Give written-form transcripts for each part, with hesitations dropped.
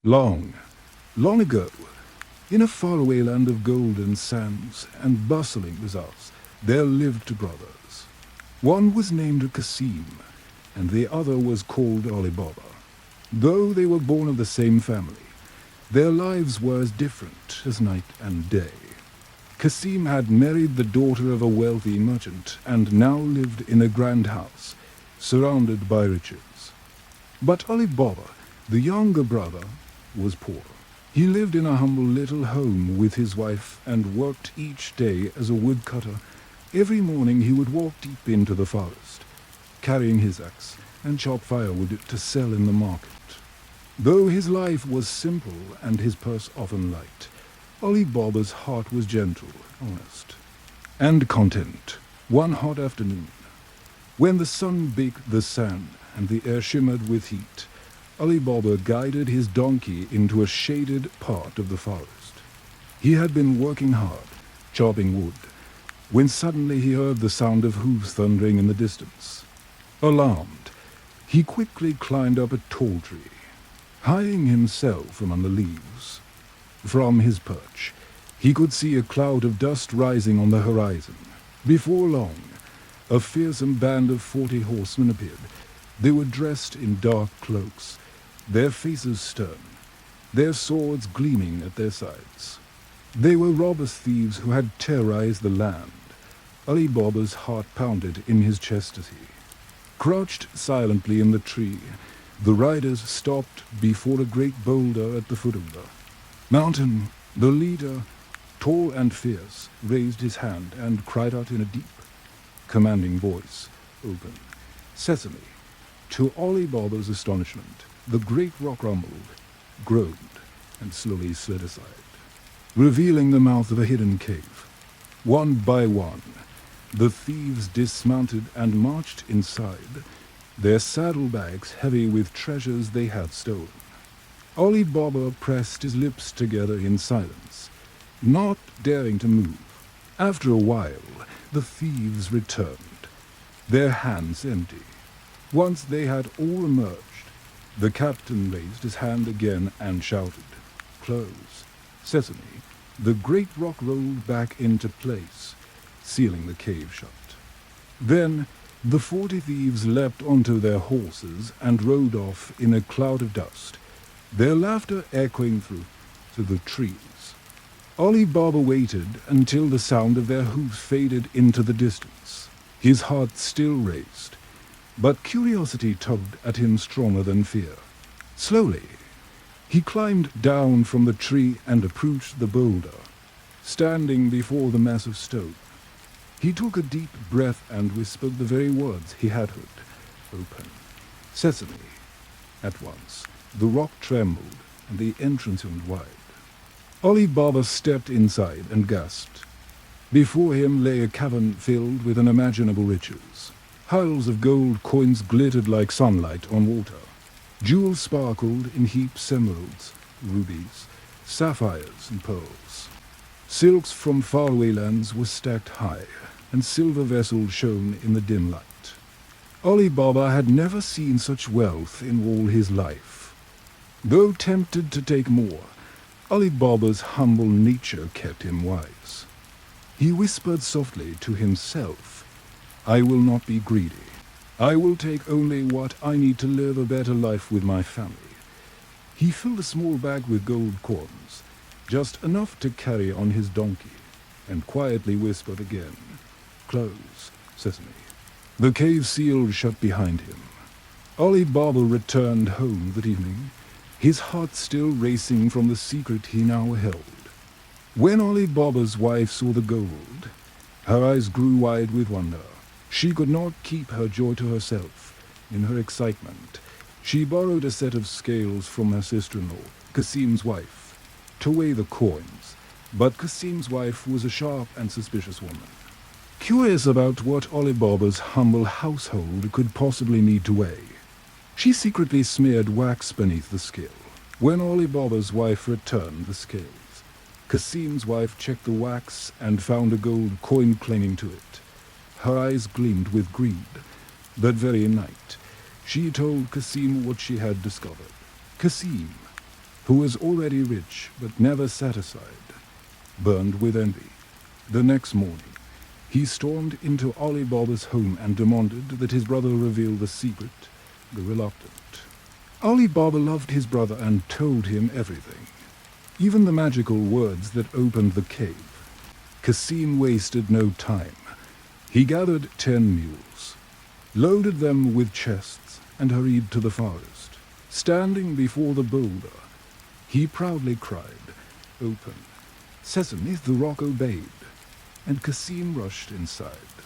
Long, long ago, in a faraway land of golden sands and bustling bazaars, there lived two brothers. One was named Cassim, and the other was called Ali Baba. Though they were born of the same family, their lives were as different as night and day. Cassim had married the daughter of a wealthy merchant and now lived in a grand house, surrounded by riches. But Ali Baba, the younger brother, was poor. He lived in a humble little home with his wife and worked each day as a woodcutter. Every morning he would walk deep into the forest, carrying his axe and chop firewood to sell in the market. Though his life was simple and his purse often light, Ali Baba's heart was gentle, honest, and content. One hot afternoon, when the sun baked the sand and the air shimmered with heat, Ali Baba guided his donkey into a shaded part of the forest. He had been working hard, chopping wood, when suddenly he heard the sound of hoofs thundering in the distance. Alarmed, he quickly climbed up a tall tree, hiding himself among the leaves. From his perch, he could see a cloud of dust rising on the horizon. Before long, a fearsome band of 40 horsemen appeared. They were dressed in dark cloaks, their faces stern, their swords gleaming at their sides. They were robbers thieves who had terrorized the land. Ali Baba's heart pounded in his chest as he crouched silently in the tree. The riders stopped before a great boulder at the foot of the mountain. The leader, tall and fierce, raised his hand and cried out in a deep, commanding voice, "Open, Sesame." To Ali Baba's astonishment, the great rock rumbled, groaned, and slowly slid aside, revealing the mouth of a hidden cave. One by one, the thieves dismounted and marched inside, their saddlebags heavy with treasures they had stolen. Ali Baba pressed his lips together in silence, not daring to move. After a while, the thieves returned, their hands empty. Once they had all emerged, the captain raised his hand again and shouted, "Close, Sesame." The great rock rolled back into place, sealing the cave shut. Then the 40 thieves leapt onto their horses and rode off in a cloud of dust, their laughter echoing through to the trees. Ali Baba waited until the sound of their hoofs faded into the distance. His heart still raced, but curiosity tugged at him stronger than fear. Slowly, he climbed down from the tree and approached the boulder. Standing before the massive stone, he took a deep breath and whispered the very words he had heard. "Open, Sesame." At once, the rock trembled and the entrance opened wide. Ali Baba stepped inside and gasped. Before him lay a cavern filled with unimaginable riches. Piles of gold coins glittered like sunlight on water. Jewels sparkled in heaps: emeralds, rubies, sapphires, and pearls. Silks from faraway lands were stacked high, and silver vessels shone in the dim light. Ali Baba had never seen such wealth in all his life. Though tempted to take more, Ali Baba's humble nature kept him wise. He whispered softly to himself, "I will not be greedy. I will take only what I need to live a better life with my family." He filled a small bag with gold coins, just enough to carry on his donkey, and quietly whispered again, "Close, Sesame." The cave sealed shut behind him. Ali Baba returned home that evening, his heart still racing from the secret he now held. When Ali Baba's wife saw the gold, her eyes grew wide with wonder. She could not keep her joy to herself. In her excitement, she borrowed a set of scales from her sister-in-law, Cassim's wife, to weigh the coins. But Cassim's wife was a sharp and suspicious woman, curious about what Ali Baba's humble household could possibly need to weigh. She secretly smeared wax beneath the scale. When Ali Baba's wife returned the scales, Cassim's wife checked the wax and found a gold coin clinging to it. Her eyes gleamed with greed. That very night, she told Cassim what she had discovered. Cassim, who was already rich but never satisfied, burned with envy. The next morning, he stormed into Ali Baba's home and demanded that his brother reveal the secret, the reluctant. Ali Baba loved his brother and told him everything, even the magical words that opened the cave. Cassim wasted no time. He gathered 10 mules, loaded them with chests, and hurried to the forest. Standing before the boulder, he proudly cried, "Open, Sesame!" The rock obeyed, and Cassim rushed inside.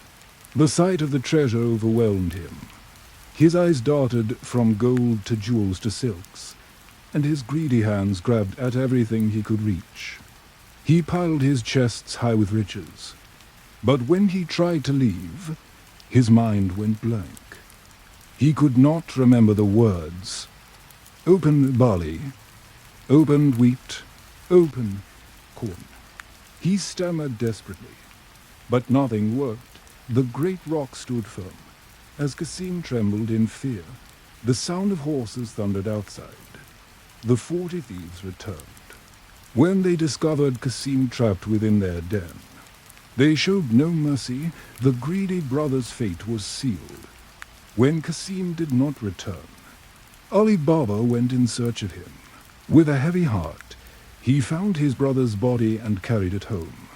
The sight of the treasure overwhelmed him. His eyes darted from gold to jewels to silks, and his greedy hands grabbed at everything he could reach. He piled his chests high with riches, but when he tried to leave, his mind went blank. He could not remember the words. Open barley, open wheat, open corn. He stammered desperately, but nothing worked. The great rock stood firm. As Cassim trembled in fear, the sound of horses thundered outside. The 40 thieves returned. When they discovered Cassim trapped within their den, they showed no mercy. The greedy brother's fate was sealed. When Cassim did not return, Ali Baba went in search of him. With a heavy heart, he found his brother's body and carried it home.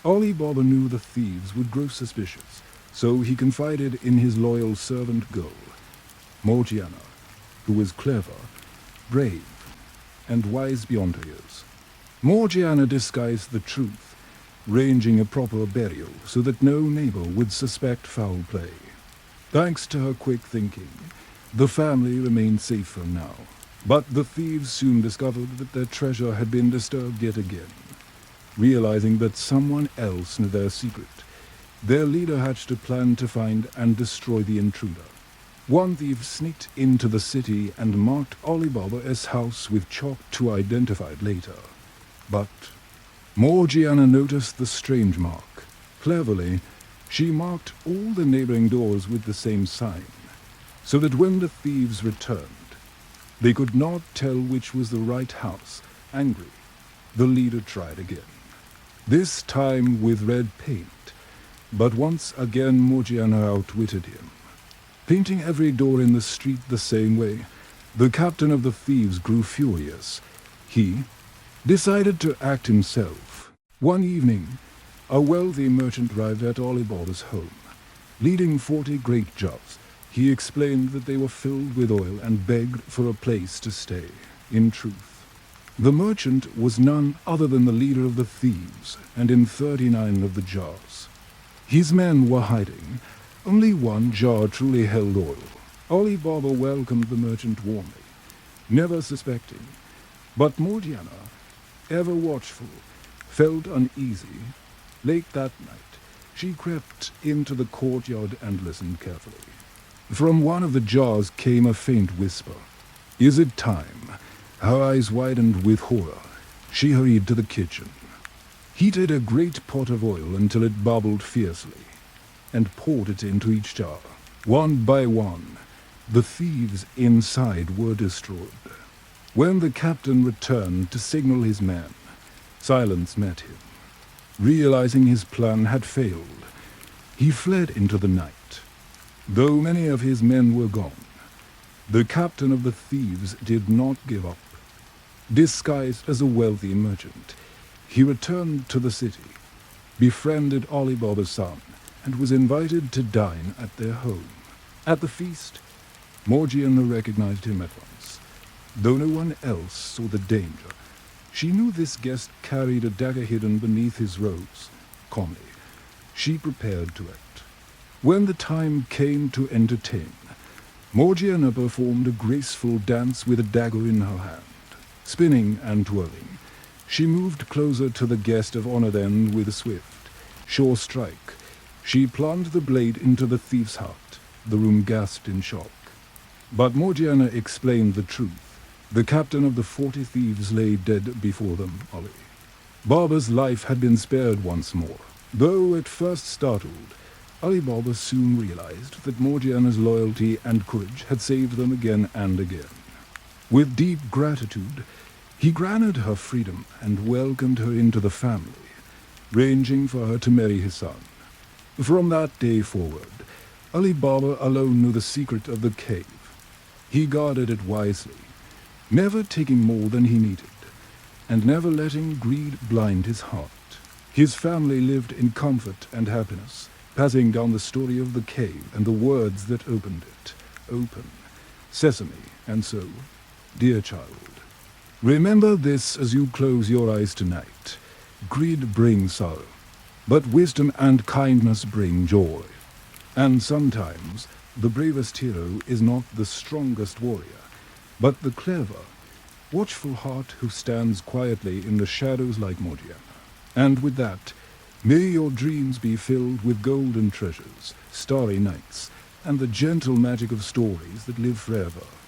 Ali Baba knew the thieves would grow suspicious, so he confided in his loyal servant girl, Morgiana, who was clever, brave, and wise beyond her years. Morgiana disguised the truth, arranging a proper burial so that no neighbor would suspect foul play. Thanks to her quick thinking, the family remained safe for now. But the thieves soon discovered that their treasure had been disturbed yet again. Realizing that someone else knew their secret, their leader hatched a plan to find and destroy the intruder. One thief sneaked into the city and marked Ali Baba's house with chalk to identify it later. But Morgiana noticed the strange mark. Cleverly, she marked all the neighboring doors with the same sign, so that when the thieves returned, they could not tell which was the right house. Angry, the leader tried again, this time with red paint, but once again Morgiana outwitted him. Painting every door in the street the same way, the captain of the thieves grew furious. He decided to act himself. One evening, a wealthy merchant arrived at Ali Baba's home, leading 40 great jars. He explained that they were filled with oil and begged for a place to stay. In truth, the merchant was none other than the leader of the thieves, and in 39 of the jars, his men were hiding. Only one jar truly held oil. Ali Baba welcomed the merchant warmly, never suspecting. But Morgiana, ever watchful, felt uneasy. Late that night, she crept into the courtyard and listened carefully. From one of the jars came a faint whisper. "Is it time?" Her eyes widened with horror. She hurried to the kitchen, heated a great pot of oil until it bubbled fiercely, and poured it into each jar. One by one, the thieves inside were destroyed. When the captain returned to signal his men, silence met him. Realizing his plan had failed, he fled into the night. Though many of his men were gone, the captain of the thieves did not give up. Disguised as a wealthy merchant, he returned to the city, befriended Ali Baba's son, and was invited to dine at their home. At the feast, Morgiana recognized him at once. Though no one else saw the danger, she knew this guest carried a dagger hidden beneath his robes. Calmly, she prepared to act. When the time came to entertain, Morgiana performed a graceful dance with a dagger in her hand. Spinning and twirling, she moved closer to the guest of honor. Then, with a swift, sure strike, she plunged the blade into the thief's heart. The room gasped in shock. But Morgiana explained the truth. The captain of the 40 thieves lay dead before them, Ali. Baba's life had been spared once more. Though at first startled, Ali Baba soon realized that Morgiana's loyalty and courage had saved them again and again. With deep gratitude, He granted her freedom and welcomed her into the family, arranging for her to marry his son. From that day forward, Ali Baba alone knew the secret of the cave. He guarded it wisely, never taking more than he needed, and never letting greed blind his heart. His family lived in comfort and happiness, passing down the story of the cave and the words that opened it. Open, Sesame, and so, dear child, remember this as you close your eyes tonight. Greed brings sorrow, but wisdom and kindness bring joy. And sometimes the bravest hero is not the strongest warrior, but the clever, watchful heart who stands quietly in the shadows like Morgiana. And with that, may your dreams be filled with golden treasures, starry nights, and the gentle magic of stories that live forever.